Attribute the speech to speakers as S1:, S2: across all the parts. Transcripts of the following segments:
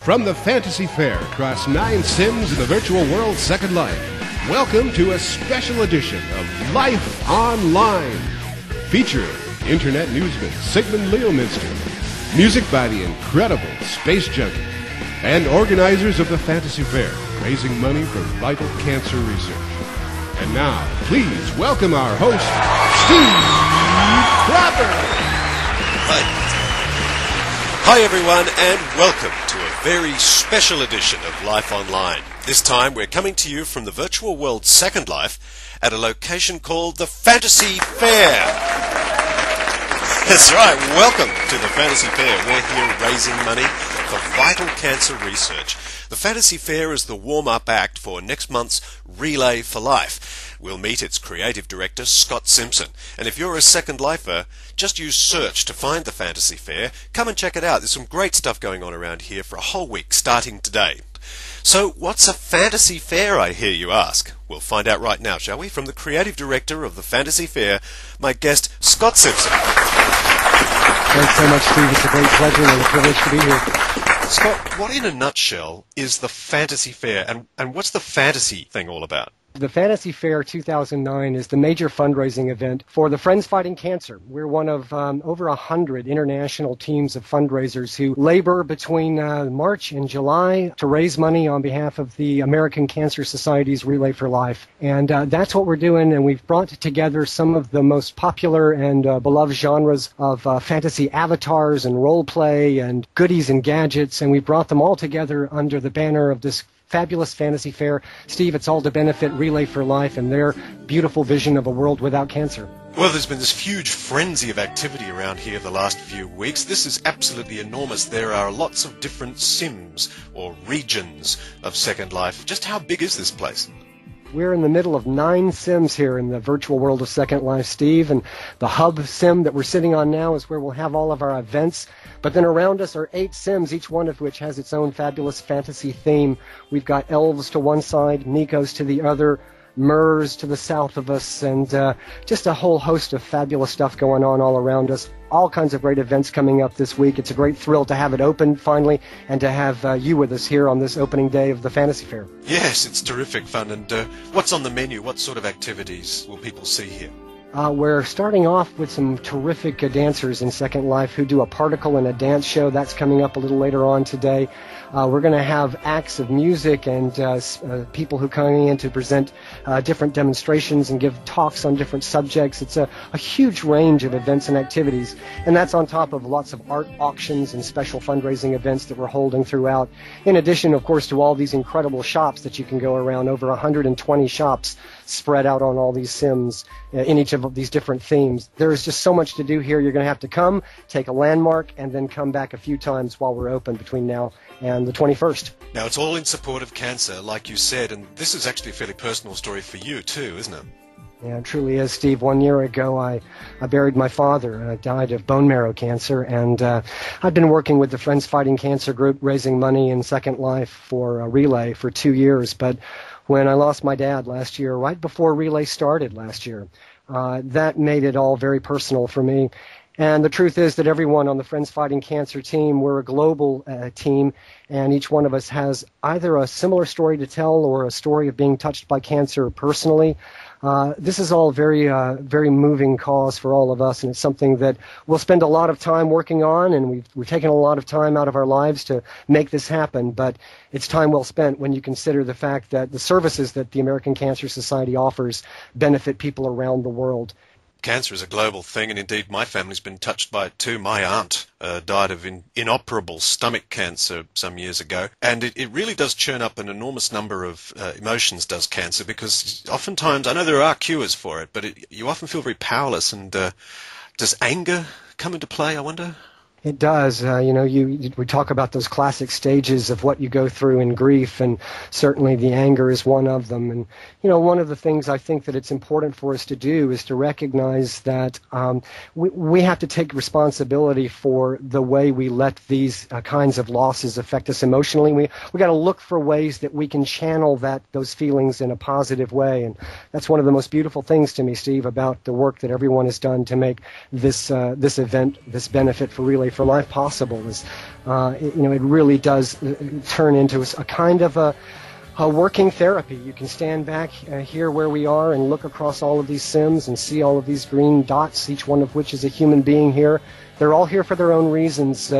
S1: From the Fantasy Fair across 9 sims in the virtual world Second Life, welcome to a special edition of Life Online, featuring Internet newsman Sigmund Leominster, music by the incredible Space Junkie, and organizers of the Fantasy Fair, raising money for vital cancer research. And now, please welcome our host, Steve Clapper.
S2: Hi everyone, and welcome to a very special edition of Life Online. This time we're coming to you from the virtual world Second Life at a location called the Fantasy Fair. That's right, welcome to the Fantasy Fair. We're here raising money for vital cancer research. The Fantasy Fair is the warm-up act for next month's Relay for Life. We'll meet its creative director, Scott Simpson. And if you're a Second Lifer, just use search to find the Fantasy Fair. Come and check it out. There's some great stuff going on around here for a whole week, starting today. So, what's a Fantasy Fair, I hear you ask? We'll find out right now, shall we? From the creative director of the Fantasy Fair, my guest, Scott Simpson.
S3: Thanks so much, Steve. It's a great pleasure and a privilege to be here.
S2: Scott, what in a nutshell is the Fantasy Fair, and what's the fantasy thing all about?
S3: The Fantasy Fair 2009 is the major fundraising event for the Friends Fighting Cancer. We're one of over 100 international teams of fundraisers who labor between March and July to raise money on behalf of the American Cancer Society's Relay for Life. And that's what we're doing, and we've brought together some of the most popular and beloved genres of fantasy avatars and role play and goodies and gadgets, and we brought them all together under the banner of this fabulous Fantasy Fair. Steve, it's all to benefit Relay for Life and their beautiful vision of a world without cancer.
S2: Well, there's been this huge frenzy of activity around here the last few weeks. This is absolutely enormous. There are lots of different sims or regions of Second Life. Just how big is this place?
S3: We're in the middle of 9 sims here in the virtual world of Second Life, Steve, and the hub sim that we're sitting on now is where we'll have all of our events. But then around us are 8 sims, each one of which has its own fabulous fantasy theme. We've got elves to one side, Nikos to the other, Murs to the south of us, and just a whole host of fabulous stuff going on all around us. All kinds of great events coming up this week. It's a great thrill to have it open finally and to have you with us here on this opening day of the Fantasy Fair.
S2: Yes, it's terrific fun. And what's on the menu? What sort of activities will people see here?
S3: We're starting off with some terrific dancers in Second Life who do a particle and a dance show. That's coming up a little later on today. We're going to have acts of music and people who come in to present different demonstrations and give talks on different subjects. It's a huge range of events and activities, and that's on top of lots of art auctions and special fundraising events that we're holding throughout. In addition, of course, to all these incredible shops that you can go around, over 120 shops spread out on all these sims in each of these different themes. There is just so much to do here. You're going to have to come, take a landmark, and then come back a few times while we're open between now and the 21st.
S2: Now, it's all in support of cancer, like you said, and this is actually a fairly personal story for you too, isn't it?
S3: Yeah, it truly is, Steve. 1 year ago, I buried my father. I died of bone marrow cancer, and I've been working with the Friends Fighting Cancer group, raising money in Second Life for a Relay for 2 years. But when I lost my dad last year, right before Relay started last year, that made it all very personal for me. And the truth is that everyone on the Friends Fighting Cancer team, we're a global team, and each one of us has either a similar story to tell or a story of being touched by cancer personally. This is all very moving cause for all of us, and it's something that we'll spend a lot of time working on, and we've taken a lot of time out of our lives to make this happen, but it's time well spent when you consider the fact that the services that the American Cancer Society offers benefit people around the world.
S2: Cancer is a global thing, and indeed my family's been touched by it too. My aunt died of inoperable stomach cancer some years ago, and it really does churn up an enormous number of emotions, does cancer, because oftentimes, I know there are cures for it, but you often feel very powerless, and does anger come into play, I wonder?
S3: It does. We talk about those classic stages of what you go through in grief, and certainly the anger is one of them. And, one of the things I think that it's important for us to do is to recognize that we have to take responsibility for the way we let these kinds of losses affect us emotionally. We got to look for ways that we can channel those feelings in a positive way. And that's one of the most beautiful things to me, Steve, about the work that everyone has done to make this event, this benefit for Relay for for life possible. Is it really does turn into a kind of a working therapy. You can stand back here where we are and look across all of these Sims and see all of these green dots, each one of which is a human being here. They're all here for their own reasons.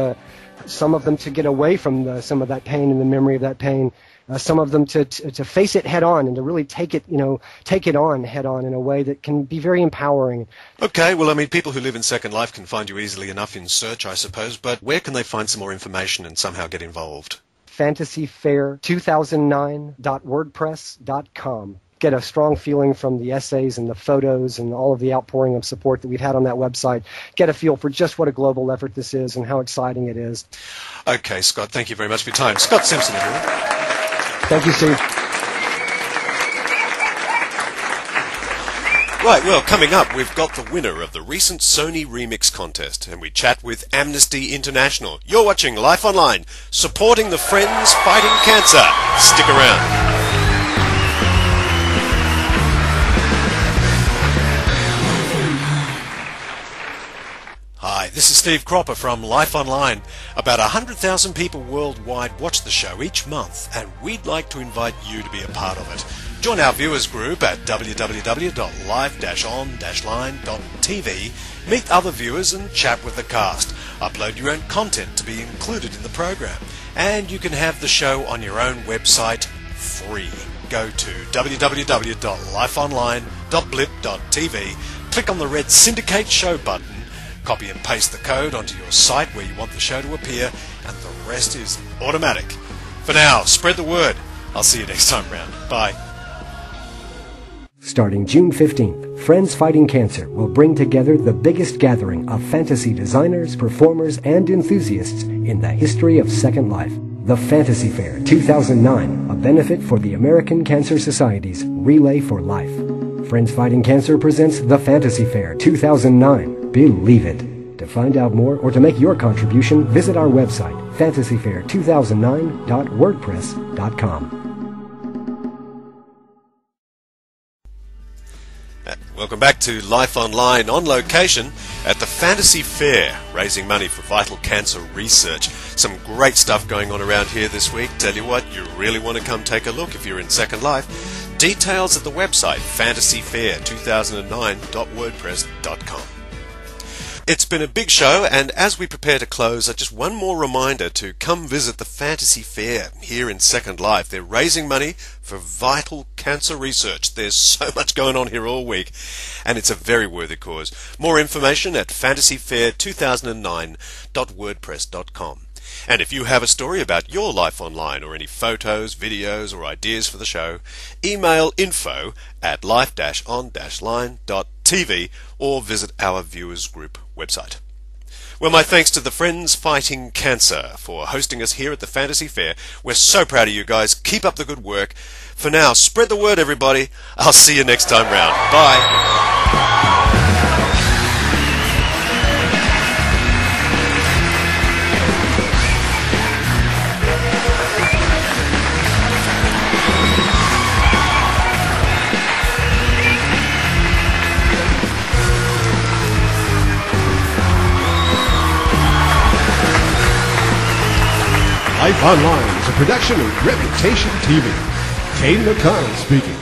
S3: Some of them to get away from some of that pain and the memory of that pain. Some of them to face it head on and to really take it on head on in a way that can be very empowering.
S2: Okay, well, I mean, people who live in Second Life can find you easily enough in search, I suppose, but where can they find some more information and somehow get involved?
S3: fantasyfair2009.wordpress.com. Get a strong feeling from the essays and the photos and all of the outpouring of support that we've had on that website. Get a feel for just what a global effort this is and how exciting it is.
S2: Okay, Scott, thank you very much for your time. Scott Simpson, everyone.
S3: Thank you, Steve.
S2: Right, well, coming up, we've got the winner of the recent Sony Remix contest, and we chat with Amnesty International. You're watching Life Online, supporting the Friends Fighting Cancer. Stick around. Hi, this is Steve Cropper from Life Online. About 100,000 people worldwide watch the show each month, and we'd like to invite you to be a part of it. Join our viewers group at www.life-on-line.tv, meet other viewers and chat with the cast. Upload your own content to be included in the program, and you can have the show on your own website free. Go to www.lifeonline.blip.tv, click on the red Syndicate Show button, copy and paste the code onto your site where you want the show to appear, and the rest is automatic. For now, spread the word. I'll see you next time round. Bye.
S3: Starting June 15th, Friends Fighting Cancer will bring together the biggest gathering of fantasy designers, performers, and enthusiasts in the history of Second Life. The Fantasy Fair 2009, a benefit for the American Cancer Society's Relay for Life. Friends Fighting Cancer presents the Fantasy Fair 2009. Believe it. To find out more or to make your contribution, visit our website, fantasyfair2009.wordpress.com.
S2: Welcome back to Life Online, on location at the Fantasy Fair, raising money for vital cancer research. Some great stuff going on around here this week. Tell you what, you really want to come take a look if you're in Second Life. Details at the website, fantasyfair2009.wordpress.com. It's been a big show, and as we prepare to close, just one more reminder to come visit the Fantasy Fair here in Second Life. They're raising money for vital cancer research. There's so much going on here all week, and it's a very worthy cause. More information at fantasyfair2009.wordpress.com. And if you have a story about your life online, or any photos, videos, or ideas for the show, email info@life-on-line.tv or visit our viewers group website. Well, my thanks to the Friends Fighting Cancer for hosting us here at the Fantasy Fair. We're so proud of you guys. Keep up the good work. For now, spread the word, everybody. I'll see you next time round. Bye.
S1: Life Online is a production of Reputation TV. Kane McConnell speaking.